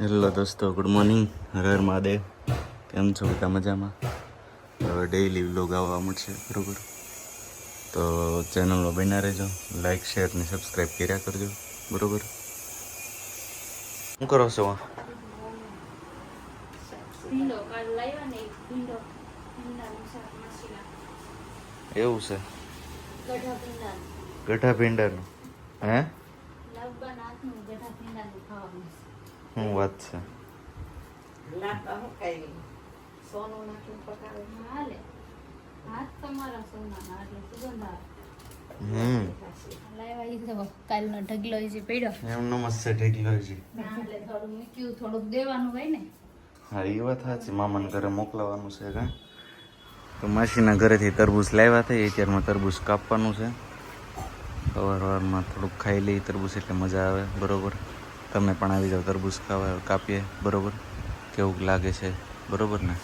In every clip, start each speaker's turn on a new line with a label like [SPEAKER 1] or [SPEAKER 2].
[SPEAKER 1] Hello દોસ્તો, good morning. Har Har Mahadev. કેમ છો બધા? મજામાં? હવે ડેઈલી વ્લોગ આવવા મળશે, બરાબર? તો ચેનલમાં બન્યા રહેજો, લાઈક શેર ને સબસ્ક્રાઈબ કર્યા કરજો, બરાબર? શું કરો છો? એવું છે? ગઢા ભીંડાનું હે? શું વાત છે?
[SPEAKER 2] કાલનો ઢગલો હજી પડ્યો
[SPEAKER 1] એમ નમસ્તે ઢેકલો છે.
[SPEAKER 2] થોડું મૂક્યું, થોડુંક દેવાનું હોય ને.
[SPEAKER 1] હા, એ વાત સાચી. મામાના ઘરે મોકલવાનું છે કાં? તો માસીના ઘરેથી તરબૂચ લાવ્યા હતા. અત્યારમાં તરબૂચ કાપવાનું છે. સવારમાં થોડુંક ખાઈ લઈએ તરબૂચ એટલે મજા આવે, બરાબર? તમે પણ આવી જાઓ તરબૂચ ખાવા, કાપીએ, બરાબર? કેવું લાગે છે, બરાબર ને?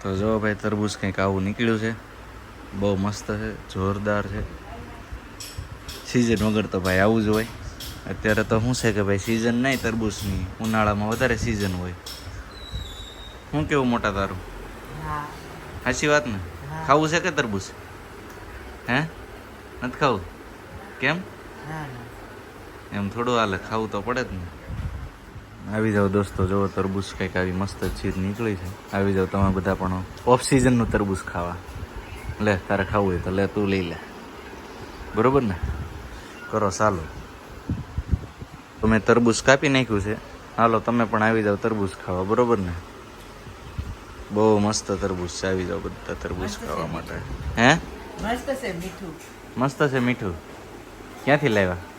[SPEAKER 1] તો જો ભાઈ, તરબૂચ કંઈક આવું નીકળ્યું છે. બહુ મસ્ત છે, જોરદાર છે. સિઝન વગર તો ભાઈ આવું જ હોય. અત્યારે તો શું છે કે ભાઈ, સિઝન નહીં તરબૂચની, ઉનાળામાં વધારે સિઝન હોય. શું કેવું મોટા તારું? સાચી વાત ને? ખાવું છે કે તરબૂચ? હે, નથી ખાવું? કેમ એમ થોડું હાલે, ખાવું તો પડે જ ને. આવી જાઓ દોસ્તો, જો તરબૂચ કંઈક આવી મસ્ત ચીજ નીકળી છે. આવી જાઓ તમે બધા પણ ઓફ સિઝનનું તરબૂચ ખાવા. લે, તારે ખાવું હોય તો લે, તું લઈ લે, બરોબર ને? કરો ચાલો. તો મેં તરબૂચ કાપી નાખ્યું છે. હાલો તમે પણ આવી જાઓ તરબૂચ ખાવા, બરોબર ને? બહુ મસ્ત તરબૂચ છે. આવી જાઓ બધા તરબૂચ ખાવા માટે. હે,
[SPEAKER 3] મસ્ત છે મીઠું.
[SPEAKER 1] મસ્ત છે મીઠું. ક્યાંથી લાવ્યા?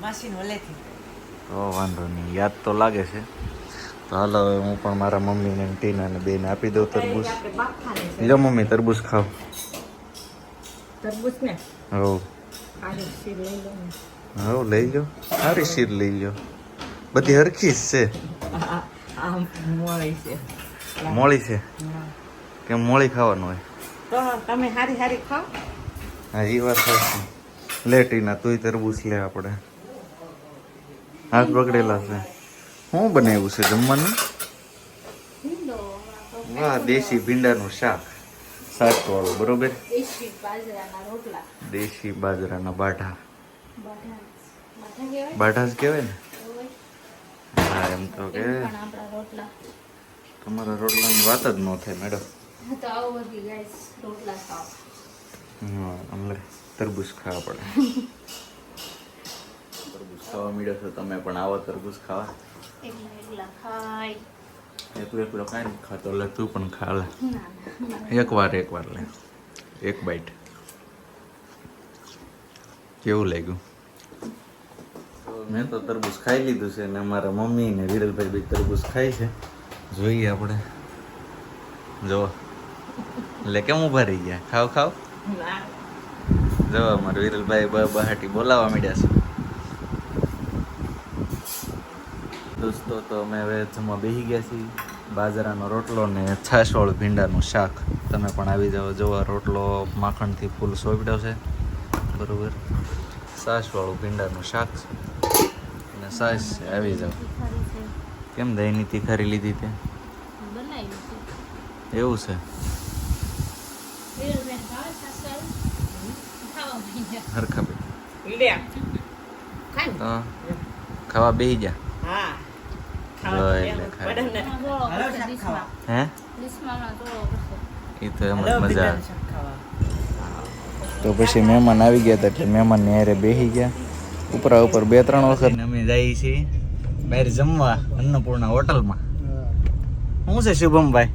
[SPEAKER 3] માસીન ઓલેથી.
[SPEAKER 1] તો વાંધો નહીં, યાદ તો લાગે છે. તો હાલો હવે હું પણ મારા મમ્મીને ટીનાને બેને આપી દઉં તરબૂચ. લો મમ્મી, તરબૂચ ખાવ.
[SPEAKER 3] તરબૂચ ને
[SPEAKER 1] હવ
[SPEAKER 3] શીર લઈ લો ને.
[SPEAKER 1] હવ લઈ લો, સારી શીર લઈ લો. બધી હરખી જ છે.
[SPEAKER 3] આમ મોળી છે.
[SPEAKER 1] મોળી છે? કેમ મોળી ખાવાનું હોય?
[SPEAKER 3] તો તમે હારી હારી ખાઓ.
[SPEAKER 1] હા, એ વાત સાચી. લે ટીના, તુંય તરબૂચ લે. આપણે હાથ પકડેલા છે. શું બનાવ્યું છે જમવાનું? વાહ, દેશી ભીંડાનું શાક, શાકવાળું, બરોબર?
[SPEAKER 2] દેશી બાજરાના રોટલા.
[SPEAKER 1] દેશી બાજરાના બાઢા.
[SPEAKER 2] બાઢા
[SPEAKER 1] બાઢા જ કહેવાય ને? હા, એમ તો કે
[SPEAKER 2] પણ આપણા રોટલા.
[SPEAKER 1] તમારા રોટલાની વાત જ ન થાય મેડમ.
[SPEAKER 2] તો આવો બધી ગાઈસ, રોટલા ખાઓ.
[SPEAKER 1] હા, અમને તરબૂચ ખાવા પડે. તરબૂચ ખાવા મળ્યો છો તમે પણ, આવો તરબૂચ ખાવા.
[SPEAKER 2] એકલા એકલા ખાય.
[SPEAKER 1] એકલો કાંઈ નથી ખાતો. લે તું પણ ખા લે.
[SPEAKER 2] ના
[SPEAKER 1] એકવાર લે, એક બાઈટ. કેવું લાગ્યું? મેં તો તરબૂચ ખાઈ લીધું છે ને અમારા મમ્મી ને વિરલભાઈ બી તરબૂચ ખાય છે. જોઈએ આપણે. જો લે, કેમ ઊભા રહી ગયા? ખાવ ખાવ. જો અમારા વિરલભાઈ બહાટી બોલાવા માંડ્યા છે. દોસ્તો, તો અમે હવે જમવા બેસી ગયા છીએ. બાજરાનો રોટલો ને છાશવાળું ભીંડાનું શાક. તમે પણ આવી જાઓ. જોવા રોટલો માખણથી ફૂલ સોંપડ્યો છે, બરોબર? છાશવાળું ભીંડાનું શાક છે અને છાશ છે. આવી જાઓ. કેમ દહીંની તીખારી લીધી તે?
[SPEAKER 2] બનાવી
[SPEAKER 1] એવું છે? હરખા ભાઈ
[SPEAKER 3] લે
[SPEAKER 1] તો ખાવા બેસી જા.
[SPEAKER 3] હા
[SPEAKER 1] હે, એ તો એમ જ મજા. તો પછી મહેમાન આવી ગયા હતા એટલે મહેમાનને હારે બેસી ગયા. ઉપરા ઉપર 2-3 વખત અમે જઈએ છીએ બહાર જમવા અન્નપૂર્ણા હોટલમાં. શું છે શુભમભાઈ,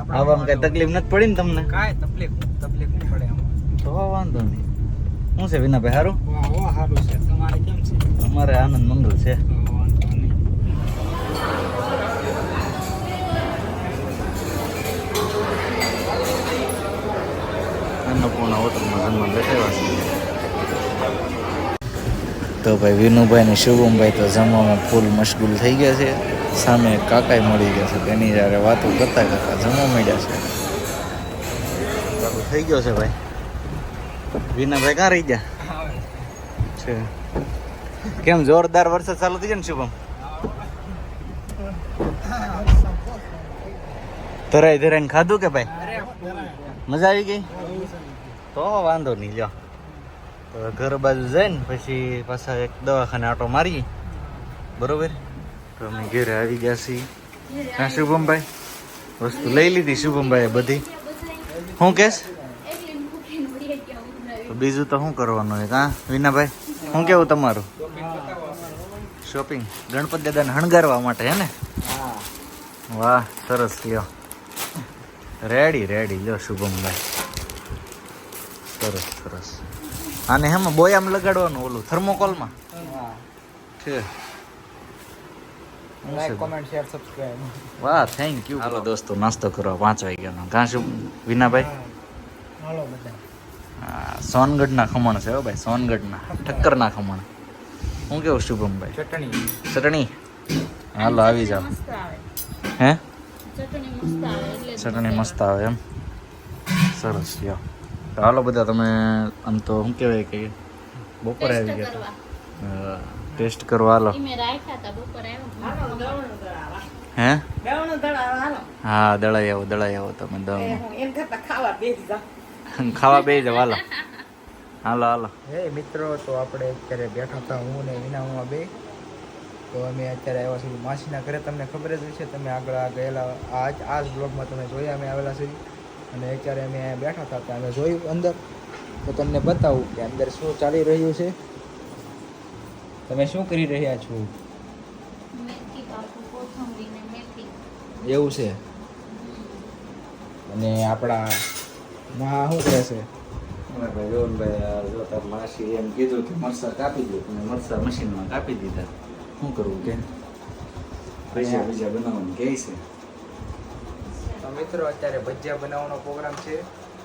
[SPEAKER 1] આવામાં કઈ તકલીફ નથી પડી ને તમને?
[SPEAKER 4] કાંઈ તકલીફ નહીં પડે આમાં.
[SPEAKER 1] તો વાંધો નહીં. શું છે વિનાભાઈ, સારું?
[SPEAKER 4] સારું છે. તમારે કેમ છે?
[SPEAKER 1] અમારે આનંદ મંગલ છે.
[SPEAKER 4] વાંધો નહીં.
[SPEAKER 1] અન્નપૂર્ણા હોટલમાં જમવા બેઠેલા છે. તો ભાઈ વિનુભાઈ ને શુભમભાઈ તો જમવામાં ફૂલ મશગુલ થઈ ગયા છે. સામે કાકાઈ મળી ગયા છે, તેની જ્યારે વાતો કરતા કરતા જમવા માંડ્યા છે. ચાલુ થઈ ગયો છે ભાઈ. વિનાભાઈ ક્યાં રહી ગયા છે? કેમ જોરદાર વરસાદ ચાલુ થઈ જાય ને શુભમ? ધરાઈ ધરાઈને ખાધું કે ભાઈ? મજા આવી ગઈ? તો વાંધો નહીં, લ્યો તો ઘર બાજુ જઈને પછી પાછા એક દવાખાને આટો મારીએ, બરોબર? તો અમે ઘેરે આવી ગયા છીએ. હા શુભમભાઈ, વસ્તુ લઈ લીધી શુભમભાઈ બધી. શું કેસ?
[SPEAKER 2] એટલે મૂકીને વળી ગયા ઉધરાવી.
[SPEAKER 1] તો બીજું તો શું કરવાનું હોય? હા વિનાભાઈ, શું કેવું તમારું? શોપિંગ ગણપત દાદાને હણગારવા માટે હે ને? વાહ સરસ, લ્યો રેડી રેડી, લ્યો શુભમભાઈ સરસ સરસ. આને હેમાં બોયામાં લગાડવાનું, ઓલું થર્મોકોલમાં છે.
[SPEAKER 4] Like comment share subscribe.
[SPEAKER 1] વાહ થેન્ક યુ. હાલો દોસ્તો નાસ્તો કરવા 5 વાગ્યાનો. કાં શું વિનાભાઈ?
[SPEAKER 4] હાલો બધા.
[SPEAKER 1] હા સોનગઢના ખમણ છે હો ભાઈ, સોનગઢના ઠક્કરના ખમણ. શું કેવું શુભમભાઈ?
[SPEAKER 4] ચટણી.
[SPEAKER 1] ચટણી હાલો આવી જાઓ.
[SPEAKER 2] મસ્ત આવે.
[SPEAKER 1] હે
[SPEAKER 2] ચટણી મસ્ત આવે એટલે જ
[SPEAKER 1] ચટણી મસ્ત આવે એમ? સરસ, લ્યો તો હાલો બધા તમે આમ તો શું કહેવાય કે બપોરે આવી
[SPEAKER 2] ટેસ્ટ
[SPEAKER 1] ગયા
[SPEAKER 2] કરવા.
[SPEAKER 1] ટેસ્ટ કરવા. હાલો
[SPEAKER 2] ઈ મેં રાખ્યા હતા બપોરે આવ્યો.
[SPEAKER 3] હાલો દવણું દળાવા.
[SPEAKER 1] હે
[SPEAKER 3] દવણું દળાવા હાલો.
[SPEAKER 1] હા દળાઈ આવો તમે
[SPEAKER 3] એ
[SPEAKER 1] દમ
[SPEAKER 3] હું એમ કરતા ખાવા બેસી જાઉં.
[SPEAKER 1] ખાવા બે જાવ. હાલો હાલો હાલો.
[SPEAKER 4] હે મિત્રો, તો આપણે અત્યારે બેઠા હતા હું ને વિનામાં બે. તો અમે અત્યારે આવ્યા છીએ માસીના ઘરે. તમને ખબર જ હશે, તમે આગળ ગયેલા આ જ બ્લોગમાં તમે જોયા અમે આવેલા છીએ. અને અત્યારે અમે અહીંયા બેઠા હતા તો અમે જોયું અંદર. તો તમને બતાવું કે અંદર શું ચાલી રહ્યું છે. તમે શું કરી રહ્યા છો?
[SPEAKER 2] મેથી કાપું, કોથમરી ને મેથી.
[SPEAKER 4] એવું છે. અને આપણા માં શું કહે છે?
[SPEAKER 1] ભાઈ રોહનભાઈ જો તાર માસી એમ કીધું કે મરસા કાપી દો, તમે મરસા મશીનમાં કાપી દીધા. શું કરવું કે પૈસા બીજા બનાવવાનું કહે છે.
[SPEAKER 4] તો મિત્રો અત્યારે ભજીયા બનાવવાનો પ્રોગ્રામ છે.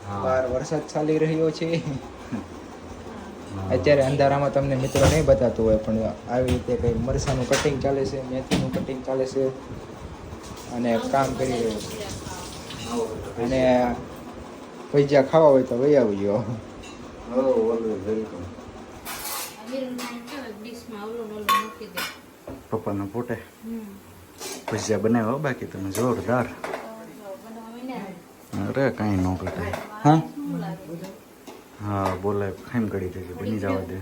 [SPEAKER 1] હા.
[SPEAKER 4] બહાર વરસાદ ચાલી રહ્યો છે. અત્યારે અંધારામાં તમને મિત્રો નહીં બતાતું હોય, પણ આવી રીતે કંઈ મરસાનું કટિંગ ચાલે છે, મેથીનું કટિંગ ચાલે છે અને કામ કરી રહ્યો છે. અને ભજીયા ખાવા હોય તો વહી આવજો.
[SPEAKER 1] વેલકમ.
[SPEAKER 2] વીરુના કેવો એક ડીશમાં ઓલું ને ઓલું મૂકી દે.
[SPEAKER 1] પપ્પાના પોતે
[SPEAKER 2] હમ.
[SPEAKER 1] ભજીયા બનાવ્યા બાકી તમે જોરદાર.
[SPEAKER 2] તો જો બનાવી ને.
[SPEAKER 1] અરે કાંઈ ન ઘટે. હા
[SPEAKER 2] શું લાગે?
[SPEAKER 1] હા બોલાય ખાઈમ કરી દેજે, બની જવા દે.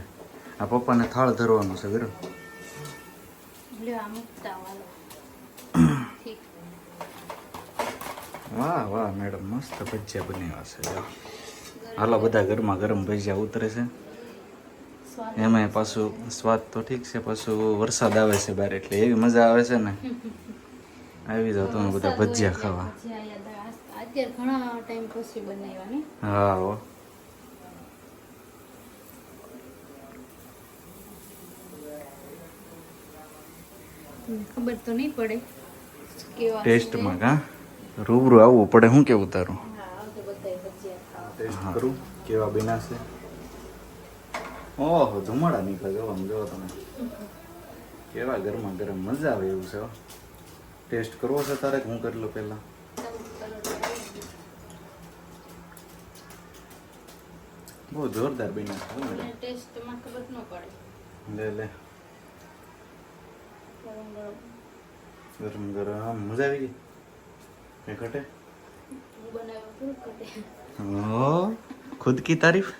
[SPEAKER 1] આ પપ્પાને થાળ ધરવાનો છે ઘરે.
[SPEAKER 2] લ્યો આ મૂકતા વાલો. ઠીક.
[SPEAKER 1] વાહ વાહ મેડમ, મસ્ત ભજીયા બનાવ્યા છે. લ્યો. હાલો બધા ગરમા ગરમ ભજીયા ઉતરે છે.
[SPEAKER 2] સ્વાદ
[SPEAKER 1] એમાંય પાછું સ્વાદ તો ઠીક છે, પાછું વરસાદ આવે છે બહાર એટલે એવી મજા આવે છે ને. આવી જાવ તમે બધા ભજીયા ખાવા.
[SPEAKER 2] ભજીયા યાદ આવે. અત્યારે ઘણા ટાઈમ પછી બનાવ્યા ને.
[SPEAKER 1] હા હો.
[SPEAKER 2] તમને ખબર તો નહીં પડે કેવા
[SPEAKER 1] ટેસ્ટમાં કા રૂબરૂ આવવું પડે. શું કેવું તારું?
[SPEAKER 2] છે. હા આવતો બધાય ભજીયા ખાવા.
[SPEAKER 1] ટેસ્ટ કરું કેવા બન્યા છે. ઓહો ધુમાડા નીકળે જો આમ જો તમે કેવા ગરમા ગરમ મજા આવે એવું છે હો. ટેસ્ટ કરવો છે તારે કે હું કરી લઉં પહેલા? બહુ જોરદાર બન્યા છે હો મેડમ.
[SPEAKER 2] ટેસ્ટમાં ખબર ન પડે.
[SPEAKER 1] લે લે
[SPEAKER 2] ગરમ ગરમ.
[SPEAKER 1] ગરમ ગરમ મજા આવી ગઈ. કઈ ઘટે?
[SPEAKER 2] હું બનાવ્યો થોડુંક ઘટે.
[SPEAKER 1] ઓ ખુદ કી તારીફ.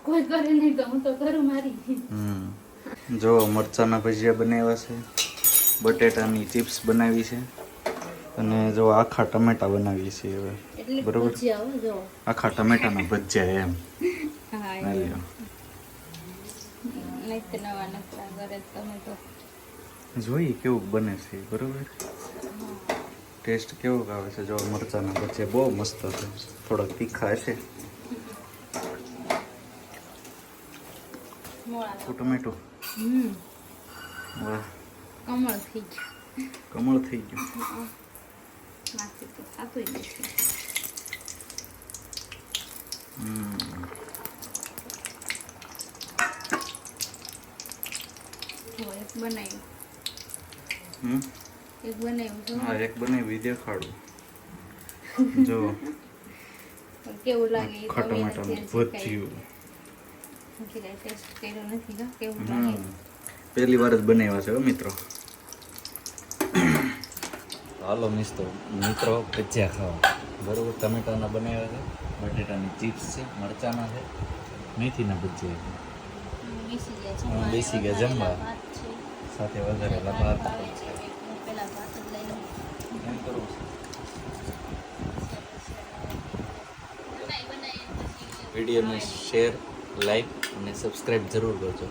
[SPEAKER 2] કોઈ કરે નહીં તો હું તો કરું મારી.
[SPEAKER 1] જો મરચાના ભજીયા બનાવ્યા છે, બટેટાની ચિપ્સ બનાવી છે અને જો આખા ટમેટા બનાવી છે હવે.
[SPEAKER 2] એટલે
[SPEAKER 1] બરોબર.
[SPEAKER 2] ભજીયા હો જો.
[SPEAKER 1] આખા ટમેટાના ભજીયા એમ.
[SPEAKER 2] હા
[SPEAKER 1] ના લ્યો.
[SPEAKER 2] નહીં તો નવા નકરા કરે તમે તો.
[SPEAKER 1] જોઈએ કેવું બને છે બરોબર. ટેસ્ટ કેવો આવે છે? જો મરચાના ભજીયા બહુ મસ્ત છે, થોડાક તીખા હશે.
[SPEAKER 2] મોળા
[SPEAKER 1] ટમેટું વાહ
[SPEAKER 2] કમળ થઈ ગયું.
[SPEAKER 1] કમળ થઈ ગયું.
[SPEAKER 2] નાખી તો ખાતું નથી. જો એક બનાવ્યું. એક બનાવ્યું જો.
[SPEAKER 1] હા એક બનાવી દેખાડું. જો
[SPEAKER 2] કેવું લાગે એ
[SPEAKER 1] આખા
[SPEAKER 2] તમે
[SPEAKER 1] ટમેટાનું
[SPEAKER 2] નથી હજી
[SPEAKER 1] ભજીયું.
[SPEAKER 2] બાકી કાંઈ ટેસ્ટ કર્યો નથી કા કેવું લાગે
[SPEAKER 1] પહેલી વાર જ બનાવ્યા છે હો મિત્રો. હાલો મિત્રો ભજીયા ખાવા બરોબર. ટમેટાના બનાવ્યા છે, બટેટાની ચિપ્સ છે, મરચાના છે, મેથીના ભજીયા છે. બેસી ગયા જમવા. સાથે વઘારેલા ભાત.
[SPEAKER 2] પેલા ભાત જ લઈ લઉં.
[SPEAKER 1] એમ કરવું છે. વિડીયોને શેર, લાઈક અને સબસ્ક્રાઈબ જરૂર કરજો.